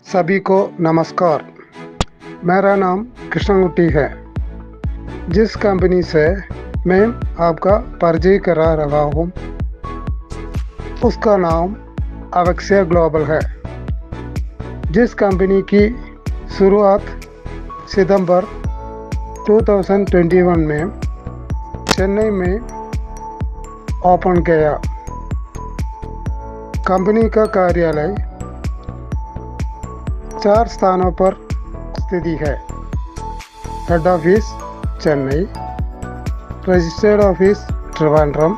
सभी को नमस्कार। मेरा नाम कृष्णमूर्ति है। जिस कंपनी से मैं आपका परिचय करा रहा हूँ उसका नाम अवेक्सिया ग्लोबल है। जिस कंपनी की शुरुआत सितंबर 2021 में चेन्नई में ओपन किया। कंपनी का कार्यालय 4 स्थानों पर स्थिति है। Head office Chennai, registered office Trivandrum,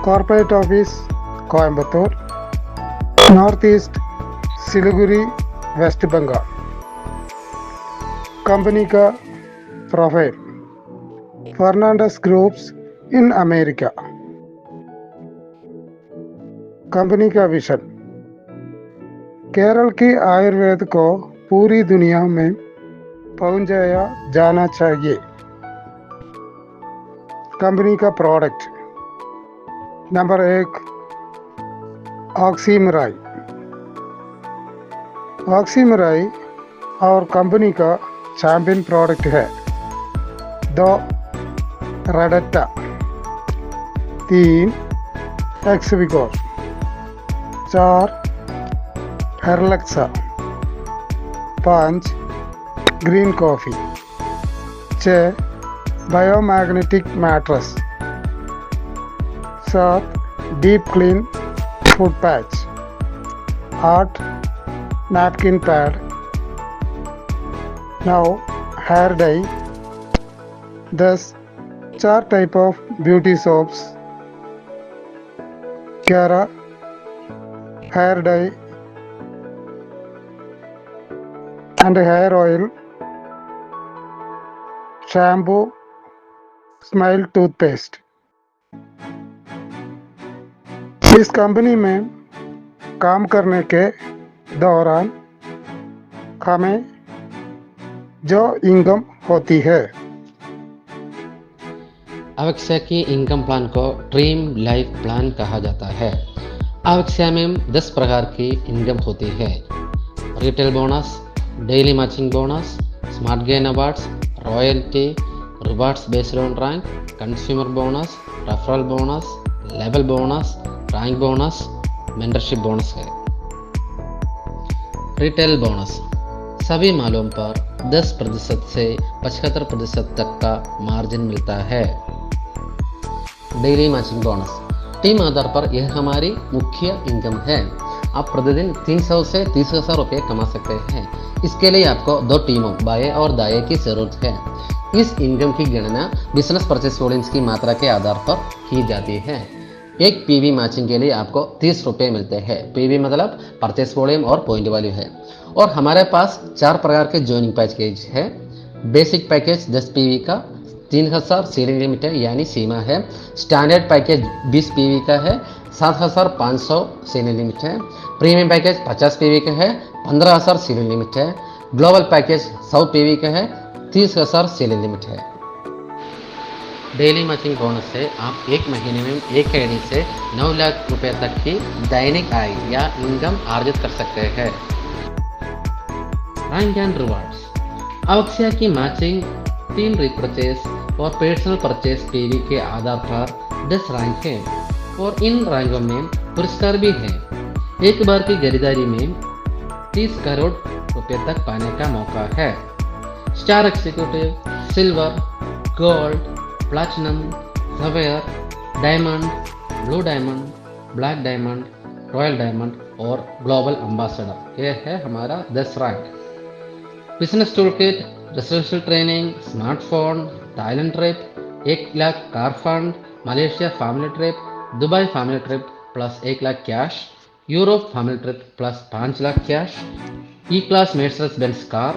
corporate office Coimbatore, north east Siliguri, West Bengal. Company का profile Fernandes groups in America. Company का विजन केरल की आयुर्वेद को पूरी दुनिया में पहुंचाया जाना चाहिए। कंपनी का प्रोडक्ट नंबर 1 ऑक्सीमराई। ऑक्सीमराई और कंपनी का चैंपियन प्रोडक्ट है। 2 रेडेटा, 3 एक्सविगोर, 4 हेरलेक्सा, 5 green coffee, 6 biomagnetic mattress, 7 deep clean food patch, 8 napkin pad, 9 hair dye, 10 4 type of beauty soaps, 11 hair dye and hair oil, shampoo, smile toothpaste. इस कंपनी में काम करने के दौरान हमें जो इनकम होती है, अवेक्सिया की इनकम प्लान को ड्रीम लाइफ प्लान कहा जाता है। अवेक्सिया में 10 प्रकार की इनकम होती है। Retail bonus, daily matching bonus, smart gain awards, royalty, rewards based on rank, consumer bonus, referral bonus, level bonus, rank bonus, mentorship bonus है। रिटेल बोनस सभी मालों पर 10% से 75% तक का मार्जिन मिलता है। डेली मैचिंग बोनस टीम आधार पर यह हमारी मुख्य इनकम है। आप प्रतिदिन 300 से 30,000 रुपये कमा सकते हैं। इसके लिए आपको 2 टीमों बाएं और दाएं की जरूरत है। इस इनकम की गणना बिजनेस परचेस वॉल्यूम्स की मात्रा के आधार पर की जाती है। एक पीवी मैचिंग के लिए आपको 30 रुपये मिलते हैं। पीवी मतलब परचेस वॉल्यूम और पॉइंट वैल्यू है। और हमारे पास 4 प्रकार के ज्वाइनिंग पैकेज है। बेसिक पैकेज 10 पीवी का 3000 सीलिंग लिमिट है, यानी सीमा है। स्टैंडर्ड पैकेज 20 पीवी का है, 7500 सीलिंग लिमिट है। प्रीमियम पैकेज 50 पीवी का है, 15,000 सीलिंग लिमिट है। ग्लोबल पैकेज 100 पीवी का है, 30,000 सीलिंग लिमिट है। डेली मैचिंग बोनस से आप एक महीने में एक आईडी से 9 लाख रुपए तक की दैनिक आय या इनकम अर्जित कर सकते हैं। रैंक एंड रिवार्ड्स अवेक्सिया की मैचिंग टीम रिपर्चेस और पर्सनल परचेस पीवी के आधार पर 10 रैंक है और इन रैंकों में पुरस्कार भी है। एक बार की खरीदारी में 30 करोड़ रुपए तक पाने का मौका है। Star executive, silver, gold, platinum, sapphire, diamond, blue diamond, black diamond, royal diamond और ग्लोबल एम्बेसडर, यह है हमारा 10 rank. Business tool kit, residential training, smartphone, Thailand trip, 1 lakh car fund, Malaysia family trip, Dubai family trip plus 1 lakh cash, Europe family trip plus 5 lakh cash, E class Mercedes Benz car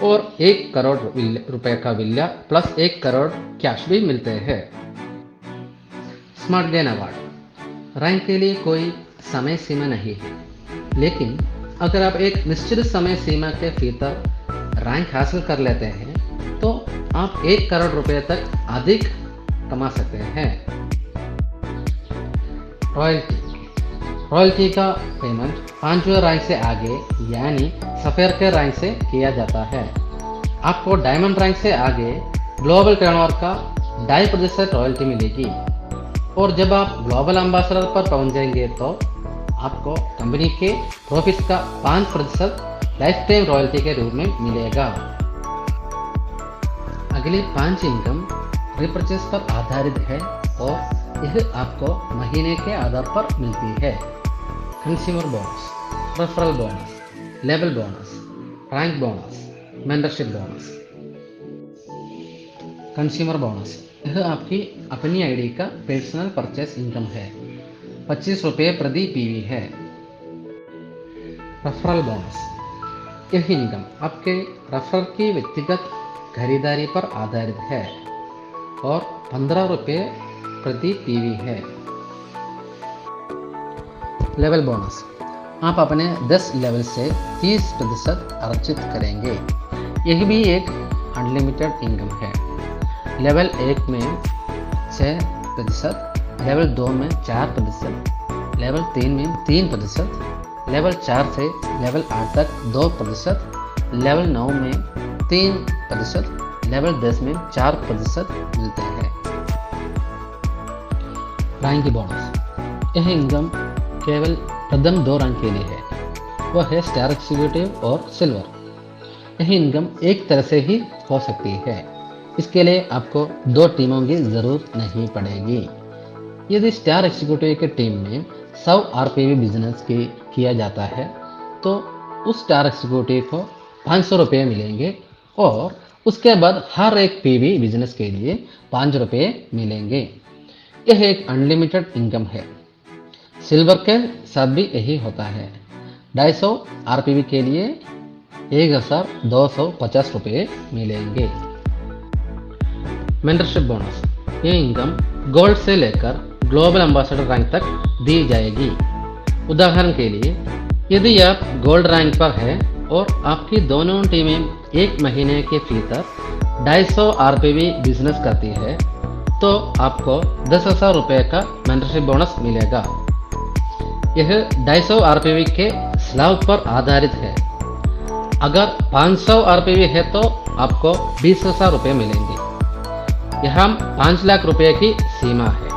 और 1 करोड़ रुपए का villa plus 1 crore cash भी मिलते हैं। Smart gain award rank के लिए कोई समय सीमा नहीं है, लेकिन अगर आप एक निश्चित समय सीमा के भीतर रैंक हासिल कर लेते हैं तो आप 1 करोड़ रुपए तक अधिक कमा सकते हैं। रॉयल्टी रॉयल्टी का पेमेंट 5वें रैंक से आगे यानी सफ़ेयर के रैंक से किया जाता है। आपको डायमंड रैंक से आगे ग्लोबल टर्नओवर का 2.5% रॉयल्टी मिलेगी और जब आप ग्लोबल एम्बेसडर पर पहुंच जाएंगे तो आपको कंपनी के प्रॉफिट्स का 5% लाइफ टाइम रॉयल्टी के रूप में मिलेगा। अगले 5 इनकम रिपर्चेस पर आधारित है और यह आपको महीने के आधार पर मिलती है। Consumer bonus, referral bonus, level bonus, rank bonus, membership bonus. Consumer bonus यह आपकी अपनी आईडी का पर्सनल परचेस इनकम है, 25 रुपये प्रति पीवी है। रेफरल बोनस यह इनकम आपके रेफरल की व्यक्तिगत खरीदारी पर आधारित है और 15 रुपये प्रति पीवी है। लेवल बोनस आप अपने 10 लेवल से 30% अर्जित करेंगे। यह भी एक अनलिमिटेड इनकम है। लेवल 1 में 6%, लेवल 2 में 4%, लेवल 3 में 3%, लेवल 4 से लेवल 8 तक 2%, लेवल 9 में 3%, लेवल 10 में 4% मिलते हैं। रैंक बोनस यह इनकम केवल प्रथम 2 रैंक के लिए है, वह है स्टार एग्जीक्यूटिव और सिल्वर। यह इनकम एक तरह से ही हो सकती है, इसके लिए आपको 2 टीमों की ज़रूरत नहीं पड़ेगी। यदि स्टार एग्जीक्यूटिव की टीम में 100 आरपीवी बिजनेस किया जाता है तो उस स्टार एग्जीक्यूटिव को 500 रुपये मिलेंगे और उसके बाद हर एक पीवी बिजनेस के लिए 5 रुपये मिलेंगे। यह एक अनलिमिटेड इनकम है। सिल्वर के साथ भी यही होता है। 250 आरपीवी के लिए 1250 रुपये मिलेंगे। मेंटरशिप बोनस ये इनकम गोल्ड से लेकर ग्लोबल एम्बेसडर रैंक तक दी जाएगी। उदाहरण के लिए यदि आप गोल्ड रैंक पर हैं और आपकी दोनों टीमें एक महीने के भीतर 250 आरपीवी बिजनेस करती है तो आपको 10,000 रुपये का मेंटरशिप बोनस मिलेगा। यह 250 आरपीवी के स्लैब पर आधारित है। अगर 500 आरपीवी है तो आपको 20,000 रुपये मिलेंगे। यहाँ 5 लाख रुपये की सीमा है।